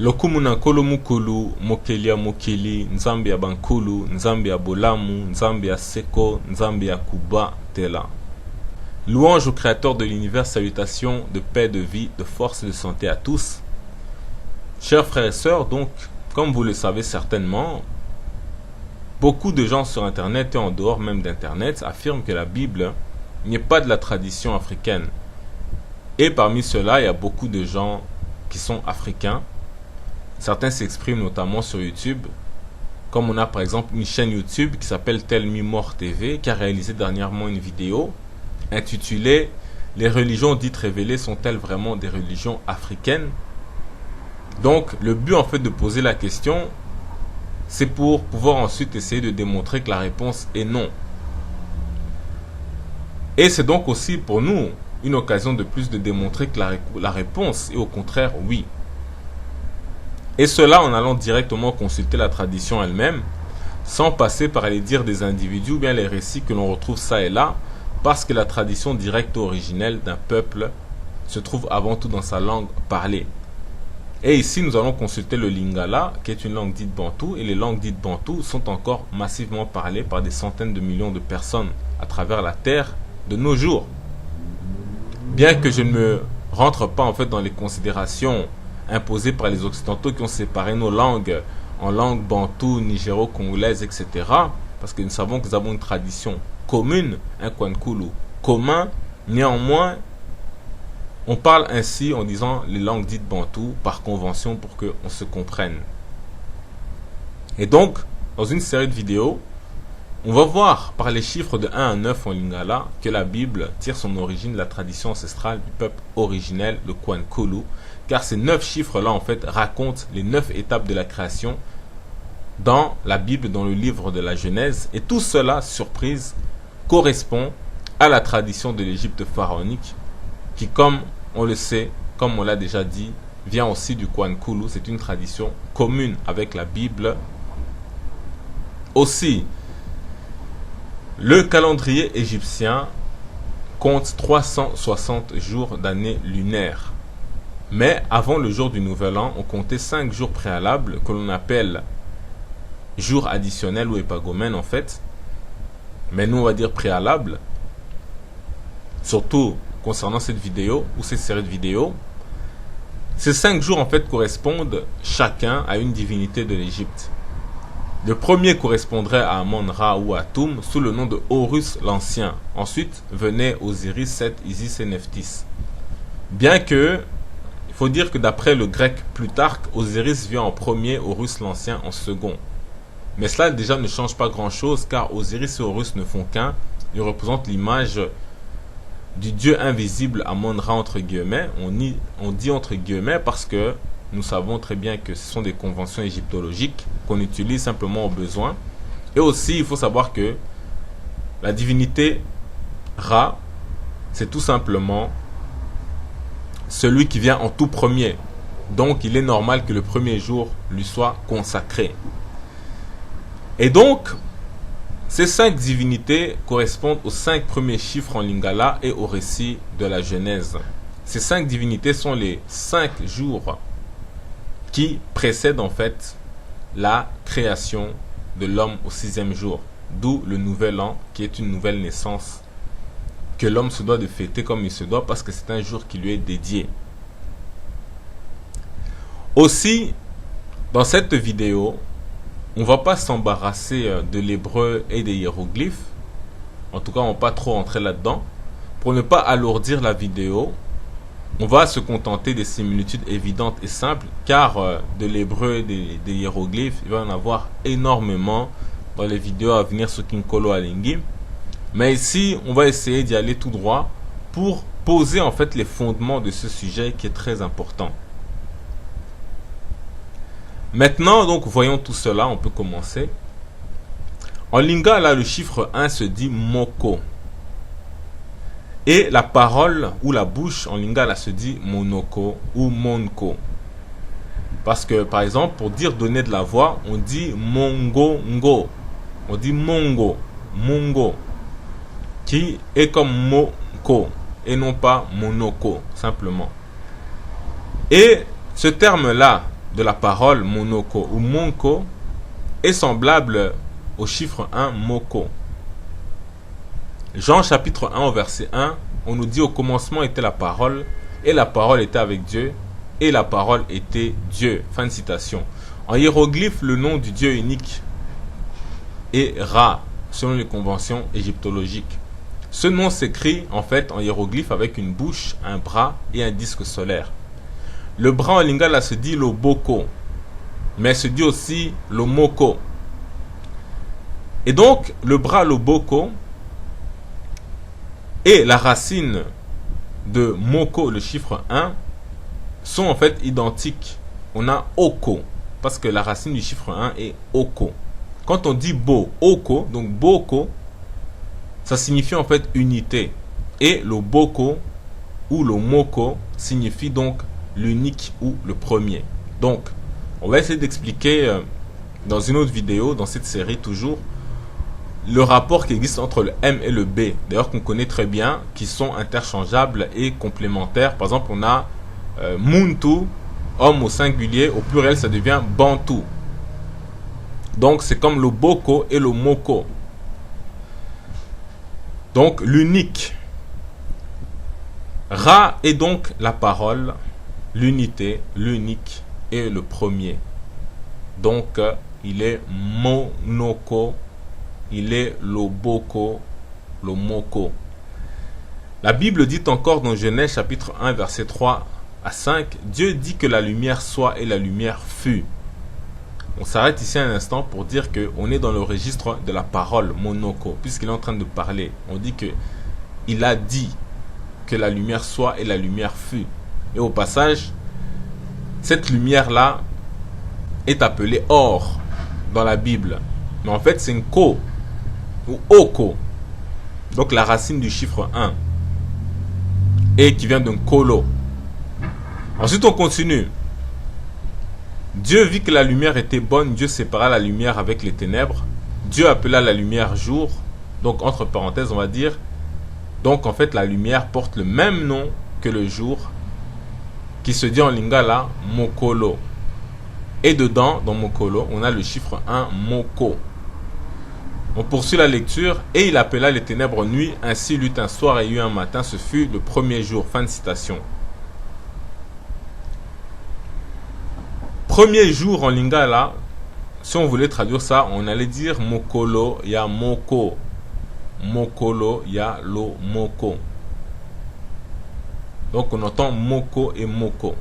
Lokumuna kolo mukulu, mokelia mokeli, nzambi ya bankulu, nzambi ya bolamu, nzambi ya seko, nzambi ya kuba, tela. Louange au créateur de l'univers, salutations de paix, de vie, de force et de santé à tous. Chers frères et sœurs, donc, comme vous le savez certainement, beaucoup de gens sur Internet et en dehors même d'Internet affirment que la Bible n'est pas de la tradition africaine. Et parmi ceux-là, il y a beaucoup de gens qui sont africains. Certains s'expriment notamment sur YouTube, comme on a par exemple une chaîne YouTube qui s'appelle Tell Me More TV, qui a réalisé dernièrement une vidéo intitulée « Les religions dites révélées sont-elles vraiment des religions africaines ?» Donc le but en fait de poser la question, c'est pour pouvoir ensuite essayer de démontrer que la réponse est non. Et c'est donc aussi pour nous une occasion de plus de démontrer que la réponse est au contraire oui. Et cela en allant directement consulter la tradition elle-même, sans passer par les dires des individus ou bien les récits que l'on retrouve ça et là, parce que la tradition directe originelle d'un peuple se trouve avant tout dans sa langue parlée. Et ici, nous allons consulter le Lingala, qui est une langue dite bantou, et les langues dites bantou sont encore massivement parlées par des centaines de millions de personnes à travers la terre de nos jours. Bien que je ne me rentre pas en fait dans les considérations imposées par les occidentaux qui ont séparé nos langues en langue bantou, nigéro-congolaise, etc. Parce que nous savons que nous avons une tradition commune, un kwankulu commun. Néanmoins, on parle ainsi en disant les langues dites bantou par convention pour qu'on se comprenne. Et donc, dans une série de vidéos, on va voir par les chiffres de 1 à 9 en Lingala que la Bible tire son origine de la tradition ancestrale du peuple originel, le kwankulu, car ces 9 chiffres-là en fait racontent les 9 étapes de la création dans la Bible, dans le livre de la Genèse, et tout cela, surprise, correspond à la tradition de l'Égypte pharaonique qui, comme on le sait, comme on l'a déjà dit, vient aussi du kwankulu. C'est une tradition commune avec la Bible. Aussi, le calendrier égyptien compte 360 jours d'année lunaire. Mais avant le jour du Nouvel An, on comptait 5 jours préalables que l'on appelle jours additionnels ou épagomènes en fait. Mais nous on va dire préalables. Surtout concernant cette vidéo ou cette série de vidéos. Ces 5 jours en fait correspondent chacun à une divinité de l'Égypte. Le premier correspondrait à Amon-Ra ou Atum sous le nom de Horus l'Ancien. Ensuite venait Osiris, Seth, Isis et Nephthys. Bien que, il faut dire que d'après le grec Plutarque, Osiris vient en premier, Horus l'Ancien en second. Mais cela déjà ne change pas grand chose car Osiris et Horus ne font qu'un. Ils représentent l'image du dieu invisible Amon-Ra entre guillemets. On dit entre guillemets parce que nous savons très bien que ce sont des conventions égyptologiques qu'on utilise simplement au besoin. Et aussi, il faut savoir que la divinité Ra, c'est tout simplement celui qui vient en tout premier. Donc, il est normal que le premier jour lui soit consacré. Et donc, ces 5 divinités correspondent aux 5 premiers chiffres en Lingala et au récit de la Genèse. Ces 5 divinités sont les 5 jours qui précède en fait la création de l'homme au 6e jour. D'où le nouvel an qui est une nouvelle naissance que l'homme se doit de fêter comme il se doit parce que c'est un jour qui lui est dédié. Aussi, dans cette vidéo, on ne va pas s'embarrasser de l'hébreu et des hiéroglyphes. En tout cas, on ne va pas trop rentrer là-dedans. Pour ne pas alourdir la vidéo, on va se contenter des similitudes évidentes et simples, car de l'hébreu et des hiéroglyphes, il va y en avoir énormément dans les vidéos à venir sur Kinkolo Alingi. Mais ici, on va essayer d'y aller tout droit pour poser en fait les fondements de ce sujet qui est très important. Maintenant, donc, voyons tout cela, on peut commencer. En Lingala, le chiffre 1 se dit Moko. Et la parole ou la bouche en Lingala se dit Monoko ou Monko. Parce que, par exemple, pour dire donner de la voix, on dit Mongo-ngo. On dit Mongo, Mongo. Qui est comme Moko et non pas Monoko, simplement. Et ce terme-là, de la parole monoko ou monko est semblable au chiffre 1 moko. Jean chapitre 1 au verset 1, on nous dit au commencement était la parole, et la parole était avec Dieu, et la parole était Dieu. Fin de citation. En hiéroglyphe, le nom du Dieu unique est Ra, selon les conventions égyptologiques. Ce nom s'écrit en fait en hiéroglyphe avec une bouche, un bras et un disque solaire. Le bras en lingala se dit le boko, mais se dit aussi le moko. Et donc, le bras, le boko, et la racine de moko, le chiffre 1, sont en fait identiques. On a oko, parce que la racine du chiffre 1 est oko. Quand on dit bo, oko, donc boko, ça signifie en fait unité. Et le boko ou le moko signifie donc l'unique ou le premier. Donc, on va essayer d'expliquer dans une autre vidéo, dans cette série toujours, le rapport qui existe entre le M et le B, d'ailleurs qu'on connaît très bien, qui sont interchangeables et complémentaires. Par exemple, on a Muntu, homme au singulier, au pluriel ça devient Bantu. Donc c'est comme le Boko et le Moko. Donc l'unique. Ra est donc la parole, l'unité, l'unique et le premier. Donc il est Monoko. Il est le boko, le moko. La Bible dit encore dans Genèse chapitre 1 verset 3 à 5, Dieu dit que la lumière soit et la lumière fut. On s'arrête ici un instant pour dire qu'on est dans le registre de la parole monoko, puisqu'il est en train de parler. On dit que il a dit que la lumière soit et la lumière fut. Et au passage, cette lumière-là est appelée or dans la Bible. Mais en fait, c'est une ko ou oko, donc la racine du chiffre 1 et qui vient d'un kolo. Ensuite on continue. Dieu vit que la lumière était bonne, Dieu sépara la lumière avec les ténèbres, Dieu appela la lumière jour, donc entre parenthèses on va dire, donc en fait la lumière porte le même nom que le jour, qui se dit en lingala mokolo, et dedans dans mokolo on a le chiffre 1 moko. On poursuit la lecture. Et il appela les ténèbres nuit, ainsi il eut un soir et il eut un matin, ce fut le premier jour. Fin de citation. Premier jour en lingala, si on voulait traduire ça, on allait dire mokolo ya moko. Mokolo ya lo moko. Donc on entend moko et moko.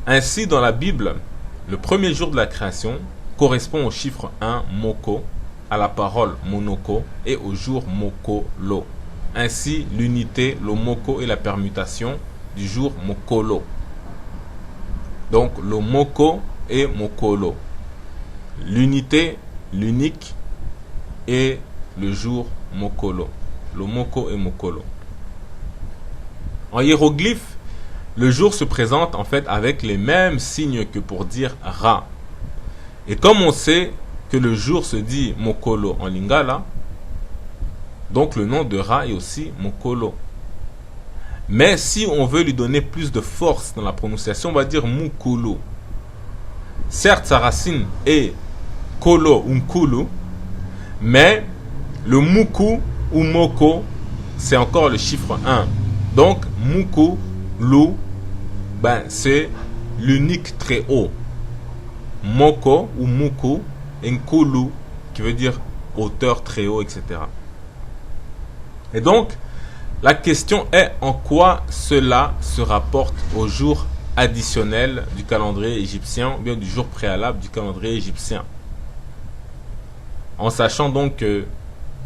Ainsi dans la Bible, le premier jour de la création correspond au chiffre 1 moko, à la parole monoko et au jour mokolo. Ainsi, l'unité, le moko et la permutation du jour mokolo. Donc, le moko et mokolo. L'unité, l'unique et le jour mokolo. Le moko et mokolo. En hiéroglyphe, le jour se présente en fait avec les mêmes signes que pour dire Ra. Et comme on sait que le jour se dit mokolo en lingala, donc le nom de Ra est aussi mokolo. Mais si on veut lui donner plus de force dans la prononciation, on va dire mukulu. Certes, sa racine est kolo ou nkulu, mais le muku ou moko, c'est encore le chiffre 1. Donc muku, lu, c'est l'unique très haut. Moko ou muku, Nkulu, qui veut dire hauteur très haut, etc. Et donc, la question est en quoi cela se rapporte au jour additionnel du calendrier égyptien, ou bien du jour préalable du calendrier égyptien. En sachant donc que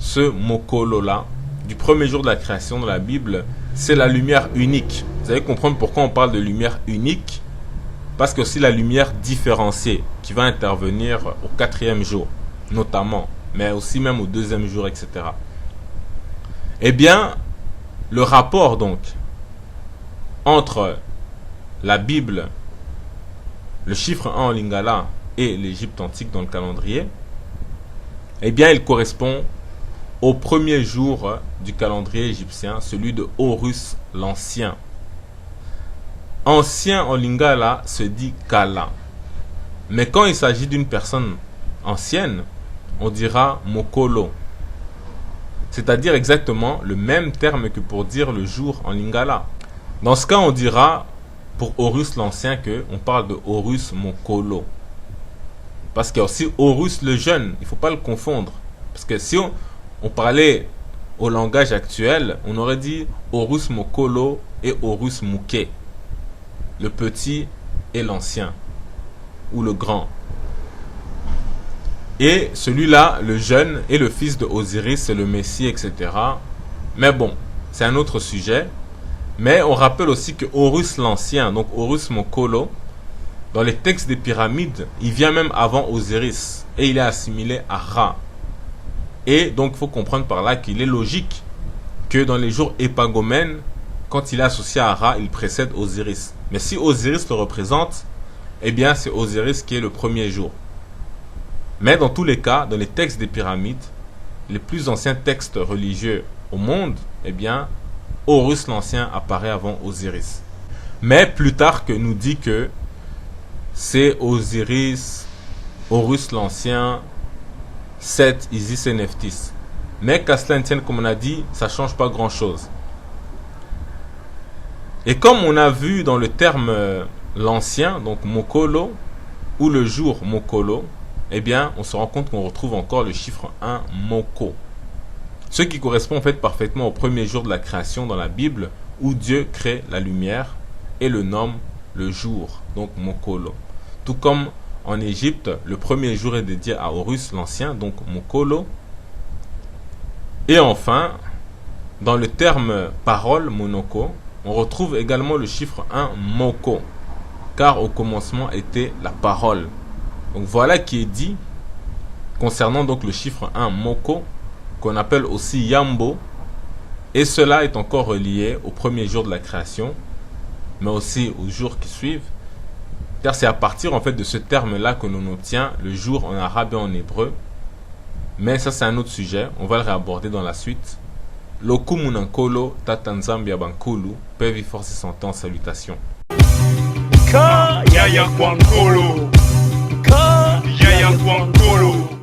ce mokolo-là, du premier jour de la création de la Bible, c'est la lumière unique. Vous allez comprendre pourquoi on parle de lumière unique. Parce que aussi la lumière différenciée qui va intervenir au 4e jour, notamment, mais aussi même au 2e jour, etc. Eh bien, le rapport donc entre la Bible, le chiffre 1 en lingala et l'Égypte antique dans le calendrier, eh bien, il correspond au premier jour du calendrier égyptien, celui de Horus l'Ancien. Ancien en lingala se dit Kala. Mais quand il s'agit d'une personne ancienne, on dira mokolo. C'est-à-dire exactement le même terme que pour dire le jour en lingala. Dans ce cas, on dira pour Horus l'Ancien qu'on parle de Horus Mokolo. Parce qu'il y a aussi Horus le Jeune, il ne faut pas le confondre. Parce que si on parlait au langage actuel, on aurait dit Horus Mokolo et Horus Mouké. Le petit et l'ancien, ou le grand. Et celui-là, le jeune, est le fils de Osiris, c'est le Messie, etc. Mais bon, c'est un autre sujet. Mais on rappelle aussi que Horus l'Ancien, donc Horus Mokolo, dans les textes des pyramides, il vient même avant Osiris. Et il est assimilé à Ra. Et donc il faut comprendre par là qu'il est logique que dans les jours épagomènes, quand il est associé à Ra, il précède Osiris. Mais si Osiris le représente, eh bien c'est Osiris qui est le premier jour. Mais dans tous les cas, dans les textes des pyramides, les plus anciens textes religieux au monde, eh bien, Horus l'Ancien apparaît avant Osiris. Mais Plutarque nous dit que c'est Osiris, Horus l'Ancien, Seth, Isis et Nephthys. Mais qu'à cela ne tienne, comme on a dit, ça ne change pas grand-chose. Et comme on a vu dans le terme l'ancien, donc Mokolo, ou le jour Mokolo, eh bien, on se rend compte qu'on retrouve encore le chiffre 1, Moko. Ce qui correspond en fait parfaitement au premier jour de la création dans la Bible, où Dieu crée la lumière et le nomme le jour, donc Mokolo. Tout comme en Égypte, le premier jour est dédié à Horus l'Ancien, donc Mokolo. Et enfin, dans le terme parole, Monoko, on retrouve également le chiffre 1, Moko, car au commencement était la parole. Donc voilà qui est dit concernant donc le chiffre 1, Moko, qu'on appelle aussi Yambo, et cela est encore relié au premier jour de la création, mais aussi aux jours qui suivent, car c'est à partir en fait de ce terme-là que l'on obtient le jour en arabe et en hébreu, mais ça c'est un autre sujet, on va le réaborder dans la suite. Loku Munankolo, Tatanzambia Bankulu, paix, vie, force et santé, salutations. Yaya Kwankolo. Yaya Kwankolo.